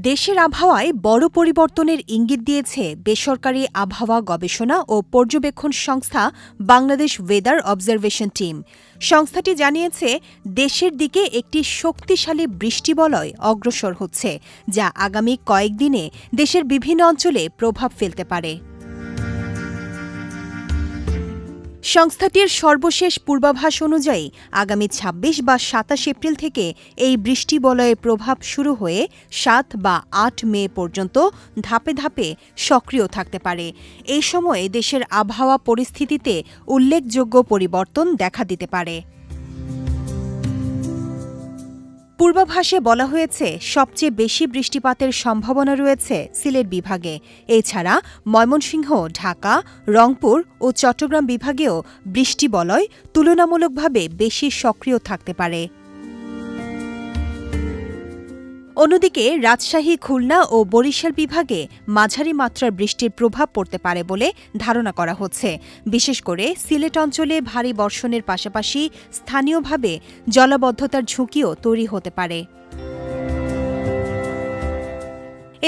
দেশের আবহাওয়ায় বড় পরিবর্তনের ইঙ্গিত দিয়েছে বেসরকারি আবহাওয়া গবেষণা ও পর্যবেক্ষণ সংস্থা বাংলাদেশ ওয়েদার অবজারভেশন টিম। সংস্থাটি জানিয়েছে, দেশের দিকে একটি শক্তিশালী বৃষ্টিবলয় অগ্রসর হচ্ছে, যা আগামী কয়েকদিনে দেশের বিভিন্ন অঞ্চলে প্রভাব ফেলতে পারে। সংস্থাটির সর্বশেষ পূর্বাভাস অনুযায়ী আগামী ২৬ বা ২৭ এপ্রিল থেকে এই বৃষ্টিবলয়ের প্রভাব শুরু হয়ে ৭ বা ৮ মে পর্যন্ত ধাপে ধাপে সক্রিয় থাকতে পারে। এই সময়ে দেশের আবহাওয়া পরিস্থিতিতে উল্লেখযোগ্য পরিবর্তন দেখা দিতে পারে। পূর্বাভাসে বলা হয়েছে, সবচেয়ে বেশি বৃষ্টিপাতের সম্ভাবনা রয়েছে সিলেট বিভাগে। এছাড়া ময়মনসিংহ, ঢাকা, রংপুর ও চট্টগ্রাম বিভাগেও বৃষ্টিবলয় তুলনামূলকভাবে বেশি সক্রিয় থাকতে পারে। অন্যদিকে রাজশাহী, খুলনা ও বরিশাল বিভাগে মাঝারি মাত্রার বৃষ্টির প্রভাব পড়তে পারে বলে ধারণা করা হচ্ছে। বিশেষ করে সিলেট অঞ্চলে ভারী বর্ষণের পাশাপাশি স্থানীয়ভাবে জলাবদ্ধতার ঝুঁকিও তৈরি হতে পারে।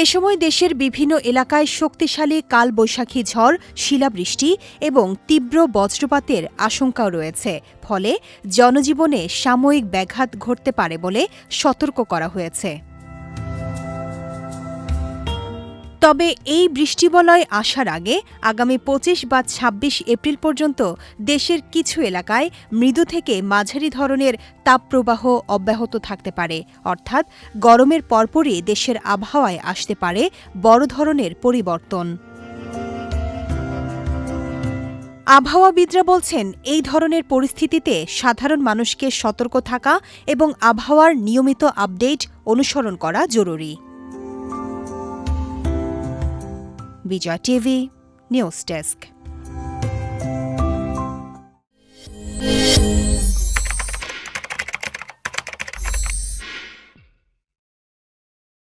এ সময় দেশের বিভিন্ন এলাকায় শক্তিশালী কালবৈশাখী ঝড়, শিলাবৃষ্টি এবং তীব্র বজ্রপাতের আশঙ্কাও রয়েছে। ফলে জনজীবনে সাময়িক ব্যাঘাত ঘটতে পারে বলে সতর্ক করা হয়েছে। তবে এই বৃষ্টিবলয় আসার আগে আগামী ২৫ বা ২৬ এপ্রিল পর্যন্ত দেশের কিছু এলাকায় মৃদু থেকে মাঝারি ধরনের তাপপ্রবাহ অব্যাহত থাকতে পারে। অর্থাৎ গরমের পরপরই দেশের আবহাওয়ায় আসতে পারে বড় ধরনের পরিবর্তন। আবহাওয়াবিদরা বলছেন, এই ধরনের পরিস্থিতিতে সাধারণ মানুষকে সতর্ক থাকা এবং আবহাওয়ার নিয়মিত আপডেট অনুসরণ করা জরুরি। বিজয় টিভি নিউজ ডেস্ক।